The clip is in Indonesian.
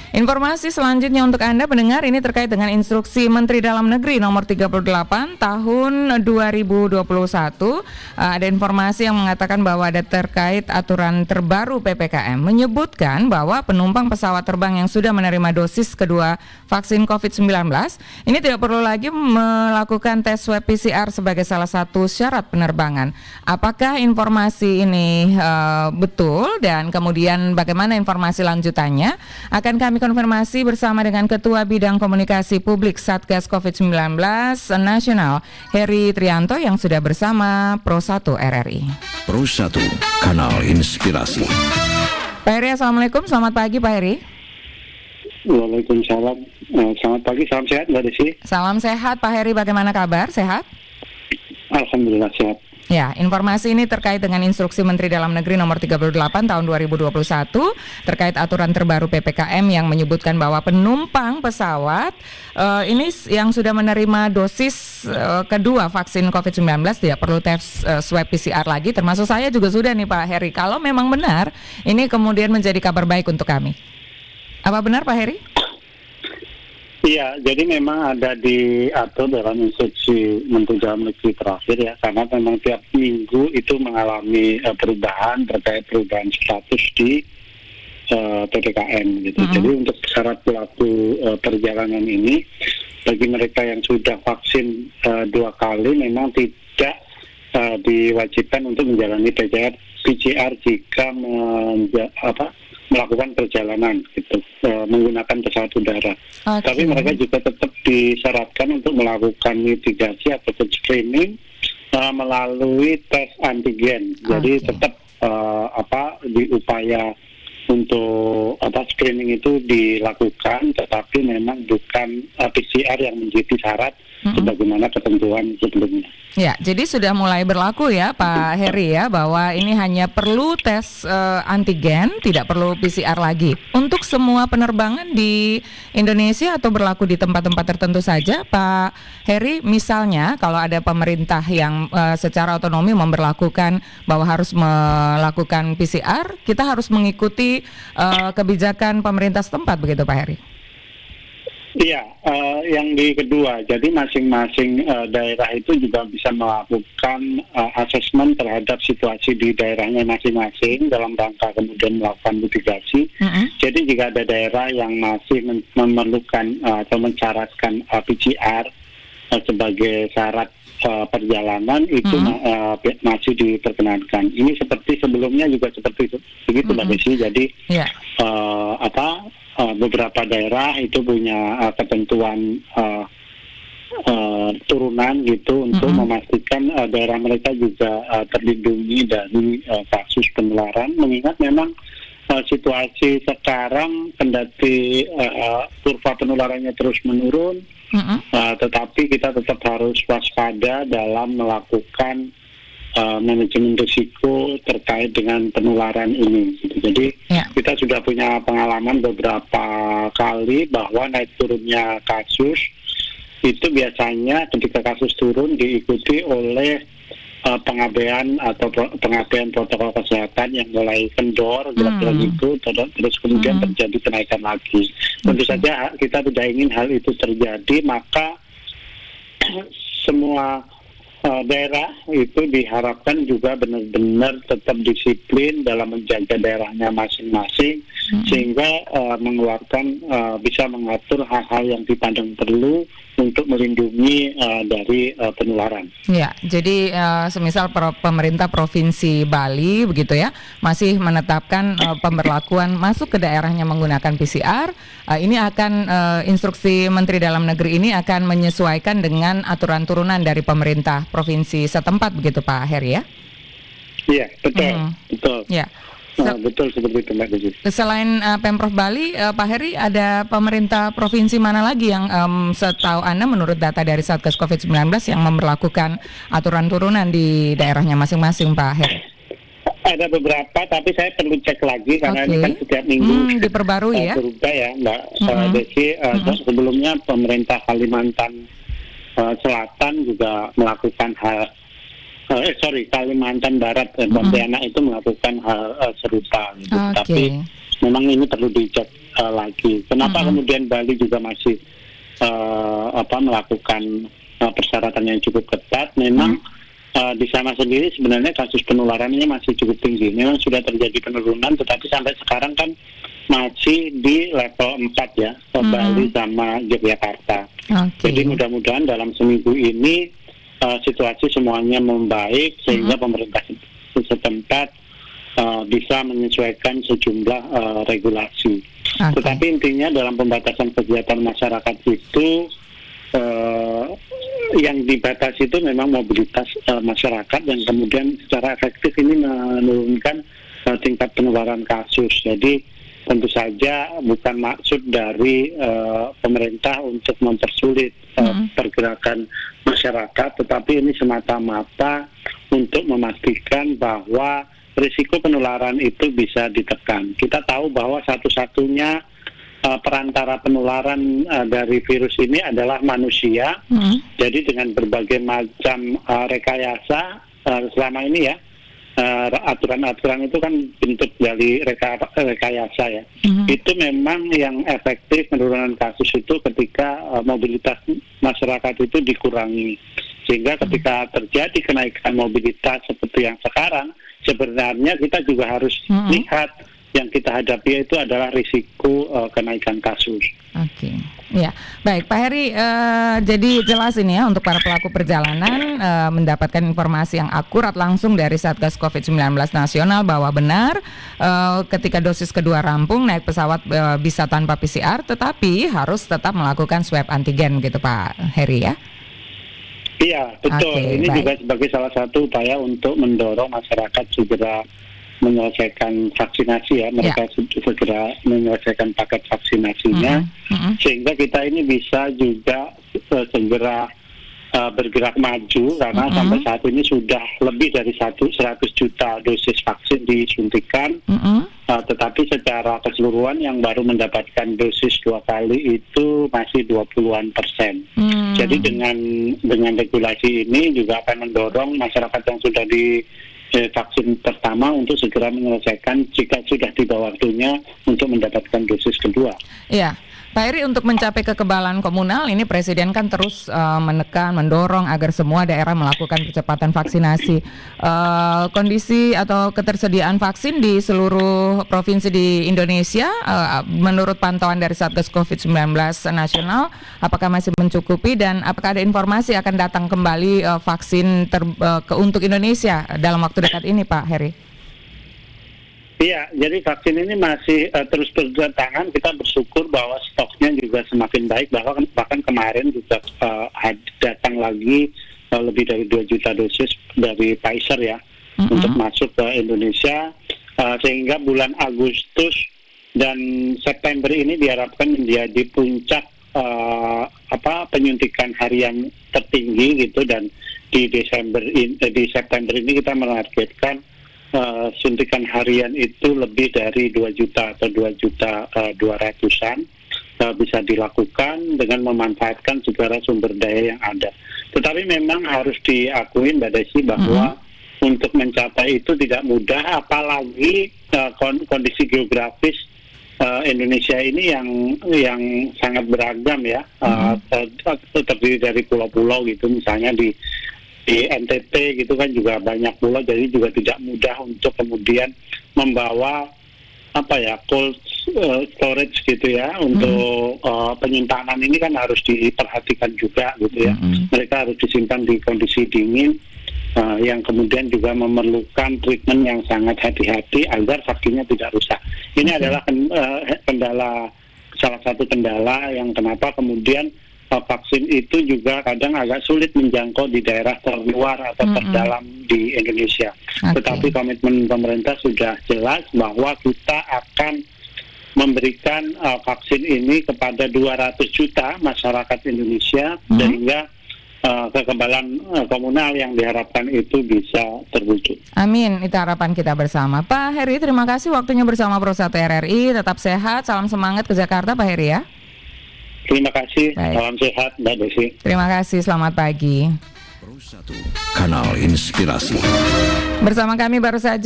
Informasi selanjutnya untuk Anda pendengar ini terkait dengan instruksi Menteri Dalam Negeri nomor 38 tahun 2021. Ada informasi yang mengatakan bahwa ada terkait aturan terbaru PPKM menyebutkan bahwa penumpang pesawat terbang yang sudah menerima dosis kedua vaksin COVID-19 ini tidak perlu lagi melakukan tes swab PCR sebagai salah satu syarat penerbangan. Apakah informasi ini betul dan kemudian bagaimana informasi lanjutannya akan kami konfirmasi bersama dengan Ketua Bidang Komunikasi Publik Satgas COVID-19 Nasional, Heri Trianto yang sudah bersama Pro 1 RRI. Pro 1, Kanal Inspirasi. Pak Heri, Assalamualaikum, selamat pagi Pak Heri. Waalaikumsalam, selamat pagi, salam sehat Mbak Desi. Salam sehat Pak Heri, bagaimana kabar, sehat? Alhamdulillah sehat. Ya, informasi ini terkait dengan instruksi Menteri Dalam Negeri nomor 38 tahun 2021 terkait aturan terbaru PPKM yang menyebutkan bahwa penumpang pesawat ini yang sudah menerima dosis kedua vaksin COVID-19 tidak perlu tes swab PCR lagi, termasuk saya juga sudah nih Pak Heri. Kalau memang benar, ini kemudian menjadi kabar baik untuk kami. Apa benar Pak Heri? Iya, jadi memang ada diatur dalam instruksi Menteri Dalam Negeri terakhir ya, karena memang tiap minggu itu mengalami perubahan terkait perubahan status di PPKM gitu. Jadi untuk syarat pelaku perjalanan ini, bagi mereka yang sudah vaksin 2 kali memang tidak diwajibkan untuk menjalani PCR jika melakukan perjalanan gitu, menggunakan pesawat udara. Okay. Tapi mereka juga tetap disyaratkan untuk melakukan mitigasi atau screening melalui tes antigen. Jadi tetap diupaya untuk screening itu dilakukan, tetapi memang bukan PCR yang menjadi syarat sebagaimana ketentuan sebelumnya. Ya, jadi sudah mulai berlaku ya Pak Heri ya, bahwa ini hanya perlu tes antigen, tidak perlu PCR lagi. Untuk semua penerbangan di Indonesia atau berlaku di tempat-tempat tertentu saja Pak Heri, misalnya kalau ada pemerintah yang secara otonomi memberlakukan bahwa harus melakukan PCR, kita harus mengikuti kebijakan pemerintah setempat begitu Pak Heri? Iya, yang di kedua, jadi masing-masing daerah itu juga bisa melakukan asesmen terhadap situasi di daerahnya masing-masing dalam rangka kemudian melakukan mitigasi. Jadi jika ada daerah yang masih memerlukan atau mensyaratkan PCR sebagai syarat perjalanan itu masih diperkenankan. Ini seperti sebelumnya juga seperti itu, begitu Mbak Desi. Jadi beberapa daerah itu punya ketentuan turunan gitu untuk memastikan daerah mereka juga terlindungi dari kasus penularan. Mengingat memang situasi sekarang kendati kurva penularannya terus menurun, tetapi kita tetap harus waspada dalam melakukan manajemen risiko terkait dengan penularan ini. Jadi kita sudah punya pengalaman beberapa kali bahwa naik turunnya kasus itu biasanya ketika kasus turun diikuti oleh pengabaian protokol kesehatan yang mulai kendor itu terus kemudian terjadi kenaikan lagi. Tentu saja kita tidak ingin hal itu terjadi, maka semua daerah itu diharapkan juga benar-benar tetap disiplin dalam menjaga daerahnya masing-masing sehingga bisa mengatur hal-hal yang dipandang perlu untuk melindungi dari penularan. Ya, jadi semisal pemerintah Provinsi Bali begitu ya, masih menetapkan pemberlakuan masuk ke daerahnya menggunakan PCR, ini akan instruksi Menteri Dalam Negeri ini akan menyesuaikan dengan aturan turunan dari pemerintah provinsi setempat begitu Pak Heri ya? Iya, betul. Ya. Betul seperti itu Mbak Desi. Selain Pemprov Bali, Pak Heri, ada pemerintah provinsi mana lagi yang setahu Anda menurut data dari Satgas COVID-19 yang memberlakukan aturan turunan di daerahnya masing-masing Pak Heri? Ada beberapa, tapi saya perlu cek lagi karena ini kan setiap minggu diperbarui ya? Berubah ya Mbak Desi. Sebelumnya pemerintah Kalimantan Selatan juga melakukan Kalimantan Barat dan Pontianak itu melakukan hal serupa gitu. Tapi memang ini perlu dicek lagi. Kenapa kemudian Bali juga masih melakukan persyaratan yang cukup ketat? Memang di sana sendiri sebenarnya kasus penularannya masih cukup tinggi. Memang sudah terjadi penurunan, tetapi sampai sekarang kan masih di level 4 ya, Bali sama Yogyakarta. Jadi mudah-mudahan dalam seminggu ini situasi semuanya membaik sehingga pemerintah setempat bisa menyesuaikan sejumlah regulasi. Tetapi intinya dalam pembatasan kegiatan masyarakat itu yang dibatasi itu memang mobilitas masyarakat, yang kemudian secara efektif ini menurunkan tingkat penularan kasus. Jadi tentu saja bukan maksud dari pemerintah untuk mempersulit pergerakan masyarakat, tetapi ini semata-mata untuk memastikan bahwa risiko penularan itu bisa ditekan. Kita tahu bahwa satu-satunya perantara penularan dari virus ini adalah manusia. Jadi dengan berbagai macam rekayasa selama ini ya, aturan-aturan itu kan bentuk dari rekayasa ya. Itu memang yang efektif penurunan kasus itu ketika mobilitas masyarakat itu dikurangi. Sehingga ketika terjadi kenaikan mobilitas seperti yang sekarang, sebenarnya kita juga harus lihat yang kita hadapi itu adalah risiko kenaikan kasus. Oke, ya baik Pak Heri, jadi jelas ini ya untuk para pelaku perjalanan mendapatkan informasi yang akurat langsung dari Satgas COVID-19 Nasional bahwa benar ketika dosis kedua rampung naik pesawat bisa tanpa PCR, tetapi harus tetap melakukan swab antigen gitu Pak Heri ya. Iya betul, ini baik. Juga sebagai salah satu upaya untuk mendorong masyarakat segera menyelesaikan vaksinasi ya, mereka segera menyelesaikan paket vaksinasinya, sehingga kita ini bisa juga segera bergerak maju, karena sampai saat ini sudah lebih dari 100 juta dosis vaksin disuntikan, tetapi secara keseluruhan yang baru mendapatkan dosis 2 kali itu masih 20-an%. Jadi dengan regulasi ini juga akan mendorong masyarakat yang sudah vaksin pertama untuk segera menyelesaikan jika sudah tiba waktunya untuk mendapatkan dosis kedua. Iya, Pak Heri, untuk mencapai kekebalan komunal ini Presiden kan terus menekan, mendorong agar semua daerah melakukan percepatan vaksinasi. Kondisi atau ketersediaan vaksin di seluruh provinsi di Indonesia, menurut pantauan dari Satgas COVID-19 Nasional, apakah masih mencukupi dan apakah ada informasi akan datang kembali vaksin untuk Indonesia dalam waktu dekat ini, Pak Heri? Iya, jadi vaksin ini masih terus berdatangan. Kita bersyukur bahwa stoknya juga semakin baik. Bahkan kemarin juga datang lagi lebih dari 2 juta dosis dari Pfizer ya untuk masuk ke Indonesia. Sehingga bulan Agustus dan September ini diharapkan menjadi puncak penyuntikan harian tertinggi gitu, dan di September ini kita menargetkan suntikan harian itu lebih dari 2 juta atau 2 juta 200-an bisa dilakukan dengan memanfaatkan segala sumber daya yang ada. Tetapi memang harus diakui Mbak Desi bahwa untuk mencapai itu tidak mudah, apalagi kondisi geografis Indonesia ini yang sangat beragam ya, terdiri dari pulau-pulau gitu, misalnya di NTT gitu kan juga banyak pulau, jadi juga tidak mudah untuk kemudian membawa cold storage gitu ya untuk penyimpanan ini kan harus diperhatikan juga gitu ya. Mereka harus disimpan di kondisi dingin yang kemudian juga memerlukan treatment yang sangat hati-hati agar vaksinnya tidak rusak. Ini adalah salah satu kendala yang kenapa kemudian vaksin itu juga kadang agak sulit menjangkau di daerah terluar atau terdalam di Indonesia. Tetapi komitmen pemerintah sudah jelas bahwa kita akan memberikan vaksin ini kepada 200 juta masyarakat Indonesia, sehingga kekebalan komunal yang diharapkan itu bisa terwujud. Amin, itu harapan kita bersama. Pak Heri, terima kasih waktunya bersama Pro1 RRI. Tetap sehat, salam semangat ke Jakarta Pak Heri ya. Terima kasih, salam sehat Mbak Desi. Terima kasih, selamat pagi. Pro1, kanal inspirasi. Bersama kami baru saja